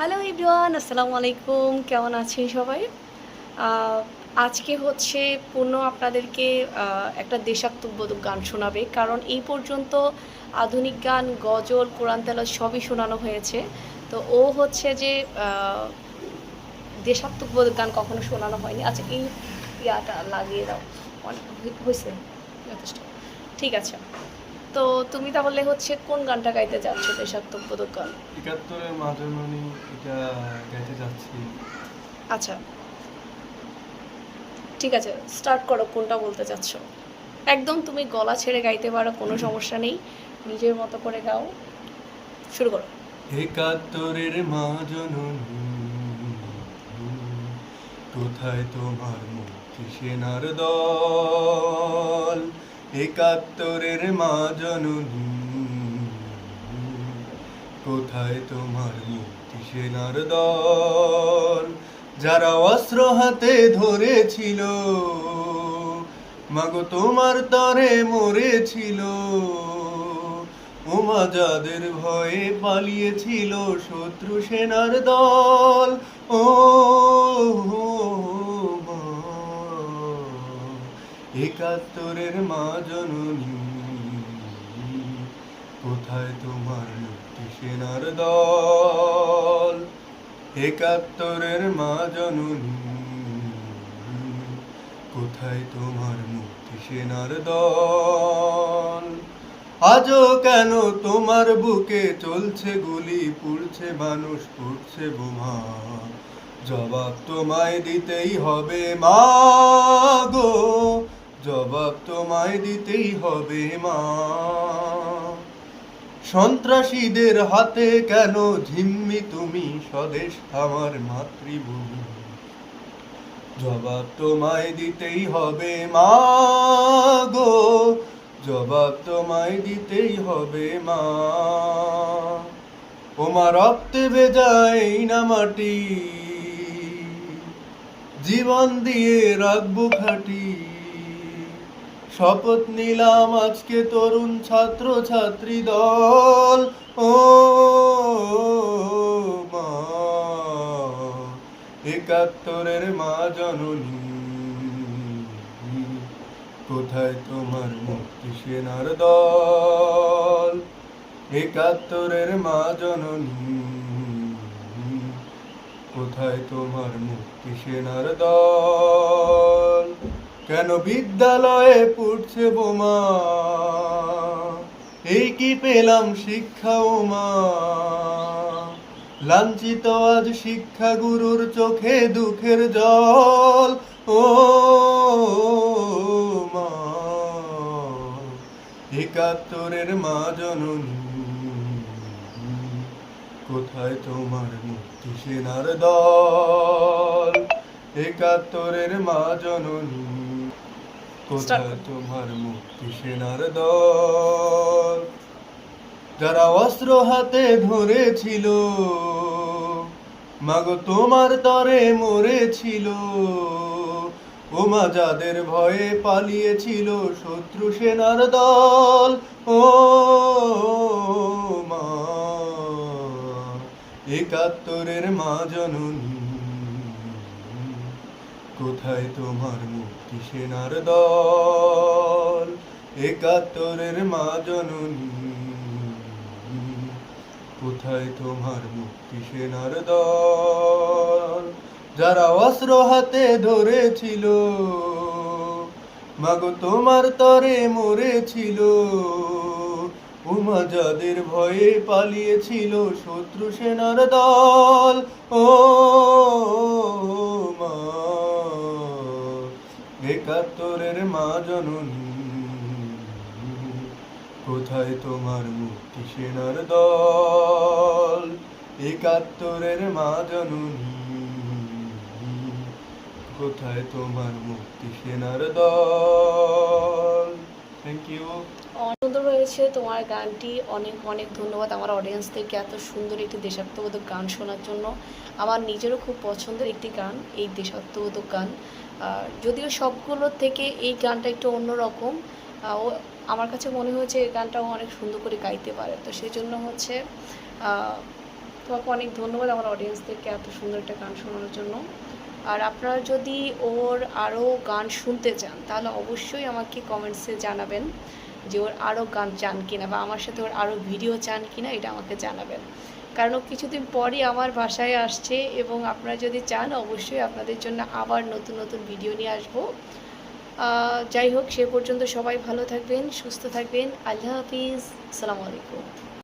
Hello everyone, আসসালামু আলাইকুম। কেমন আছেন সবাই? আহ, আজকে হচ্ছে পূর্ণ আপনাদেরকে একটা দেশাত্মবোধক গান শোনাবে, কারণ এই পর্যন্ত আধুনিক গান, গজল, কোরআন তেলাওয়াত সবই শোনানো হয়েছে। তো ও হচ্ছে যে দেশাত্মবোধক গান কখনো শোনানো হয়নি। আচ্ছা, এই ইয়াটা লাগিয়ে দাও। অনেক হয়েছে, যথেষ্ট। ঠিক আছে। তো তুমি তাহলে হচ্ছে কোন গানটা গাইতে চাচ্ছ, দেশাত্মবোধক গান? ৭১-এর মাতঙ্গিনী এটা গাইতে যাচ্ছি। আচ্ছা, ঠিক আছে, স্টার্ট করো। কোনটা বলতে চাচ্ছ? একদম তুমি গলা ছেড়ে গাইতে পারো, কোনো সমস্যা নেই। নিজের মতো করে গাও, শুরু করো। ৭১-এর মা জননী, কোথায় তোমার মুক্তি সেনার দল? ৭১-এর মা জননী, কোথায় তোমার মুক্তি সেনার দল? যারা অস্ত্র হাতে ধরেছিল, মাগো তোমার তরে মরেছিল, ওমা যাদের ভয়ে পালিয়েছিল শত্রু সেনার দল। ও মা, ৭১-এর মা জননী, কোথায় তোমার মুক্তি সেনার দল? ৭১-এর মা জননী, কোথায় তোমার মুক্তি সেনার দল? আজও কেন তোমার বুকে চলছে গুলি, পুড়ছে মানুষ, পুড়ছে বোমা? জবাব তোমায় দিতেই হবে মা গো, জবাব তোমায় দিতেই হবে মা। সন্ত্রাসীদের হাতে কেন ঝিম্মি তুমি, স্বদেশ আমার মাতৃভূমি? জবাব তোমায় দিতেই হবে মা গো, জবাব তোমায় দিতেই হবে মা। ওমা রক্তে ভেজাই না মাটি, জীবন দিয়ে রাখবো খাটি। শপথ নিলাম আজকে তরুণ ছাত্র ছাত্রী দল। ও মা, ৭১-এর মা জননী, কোথায় তোমার মুক্তি সেনার দল? ৭১-এর মা জননী, কোথায় তোমার মুক্তি সেনার দল? কেন বিদ্যালয়ে পুড়ছে বোমা, এই কি পেলাম শিক্ষা ওমা? লাঞ্ছিত আজ শিক্ষা গুরুর চোখে দুঃখের জল। ও মা, ৭১-এর মা জননী, কোথায় তোমার মুক্তি সেনার দল? ৭১-এর মা জননী, কোথায় তোমার মুক্তি সেনার দল? যারা অস্ত্র হাতে ধরেছিল, মাগো তোমার তরে মরেছিল, ওমা যাদের ভয়ে পালিয়েছিল শত্রু সেনার দল। ও মা, ৭১-এর মা জননী, কোথায় তোমার মুক্তি সেনার দল? ৭১-এর মা জননী, কোথায় তোমার মুক্তি সেনার দল? যারা অস্ত্র হাতে ধরেছিল, মাগো তোমার তরে মরেছিল, উমা যাদের ভয়ে পালিয়েছিল শত্রু সেনার দল। ও মা, ৭১-এর মা জননী, কোথায় তোমার মুক্তি সেনার দল? ৭১-এর মা জননী, কোথায় তোমার মুক্তি সেনার দল? Thank you. সুন্দর হয়েছে তোমার গানটি। অনেক অনেক ধন্যবাদ আমার অডিয়েন্সদেরকে এত সুন্দর একটি দেশাত্মবোধক গান শোনার জন্য। আমার নিজেরও খুব পছন্দের একটি গান এই দেশাত্মবোধক গান। যদিও সবগুলোর থেকে এই গানটা একটু অন্যরকম। ও আমার কাছে মনে হয়েছে এই গানটাও অনেক সুন্দর করে গাইতে পারে, তো সেই জন্য হচ্ছে তোমাকে অনেক ধন্যবাদ আমার অডিয়েন্সদেরকে এত সুন্দর একটা গান শোনানোর জন্য। আর আপনারা যদি ওর আরও গান শুনতে চান তাহলে অবশ্যই আমাকে কমেন্টসে জানাবেন যে ওর আরও গান চান কিনা বা আমার সাথে ওর আরও ভিডিও চান কিনা, এটা আমাকে জানাবেন। কারণ ও কিছুদিন পরই আমার বাসায় আসছে এবং আপনারা যদি চান অবশ্যই আপনাদের জন্য আবার নতুন নতুন ভিডিও নিয়ে আসবো। যাই হোক, সে পর্যন্ত সবাই ভালো থাকবেন, সুস্থ থাকবেন। আল্লাহ হাফিজ, আসসালামু আলাইকুম।